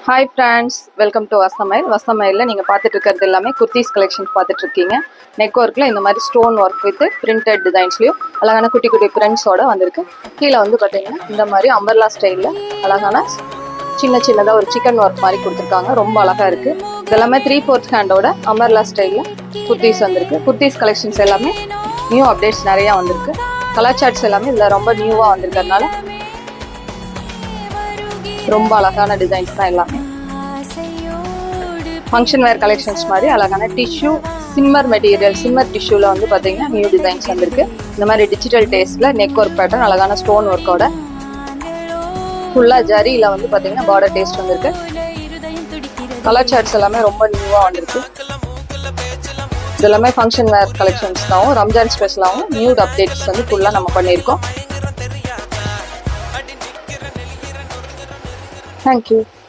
Hi friends, welcome to வசமையில் நீங்கள் பார்த்துட்டு இருக்கிறது எல்லாமே குர்த்திஸ் கலெக்ஷன்ஸ் பார்த்துட்டு இருக்கீங்க. நெக் ஒர்க்கில் இந்த மாதிரி ஸ்டோன் ஒர்க் வித் பிரிண்டட் டிசைன்ஸ்லையும் அழகான குட்டி குட்டி பிரிண்ட்ஸோட வந்திருக்கு. கீழே வந்து பார்த்தீங்கன்னா இந்த மாதிரி அம்பர்லா ஸ்டைலில் அழகான சின்னதாக ஒரு சிக்கன் ஒர்க் மாதிரி கொடுத்துருக்காங்க. ரொம்ப அழகாக இருக்குது. இதெல்லாமே 3/4 ஹேண்டோட அம்பர்லா ஸ்டைலில் குர்த்திஸ் வந்திருக்கு. குர்த்திஸ் கலெக்ஷன்ஸ் எல்லாமே நியூ அப்டேட்ஸ் நிறையா வந்திருக்கு. கலர் சார்ட்ஸ் எல்லாமே இதில் ரொம்ப நியூவாக வந்திருக்கிறதுனால ரொம்ப அழகான டிசைன்ஸ் தான் எல்லாமே. ஃபங்க்ஷன் வேர் கலெக்ஷன்ஸ் மாதிரி அழகான டிஷ்யூ சிம்மர் டிஷ்யூவில் வந்து பார்த்தீங்கன்னா நியூ டிசைன்ஸ் வந்திருக்கு. இந்த மாதிரி டிஜிட்டல் டேஸ்ட்டில் நெக் ஒர்க் பேட்டர்ன் அழகான ஸ்டோன் ஒர்க்கோட ஃபுல்லாக ஜரியில் வந்து பார்த்தீங்கன்னா பார்டர் டேஸ்ட் வந்திருக்கு. கலர் சார்ட்ஸ் எல்லாமே ரொம்ப நியூவாக வந்திருக்கு. இதெல்லாமே ஃபங்க்ஷன் வேர் கலெக்ஷன்ஸ் தான். ரம்ஜான் ஸ்பெஷலாகவும் நியூ அப்டேட்ஸ் வந்து ஃபுல்லாக நம்ம பண்ணியிருக்கோம். Thank you.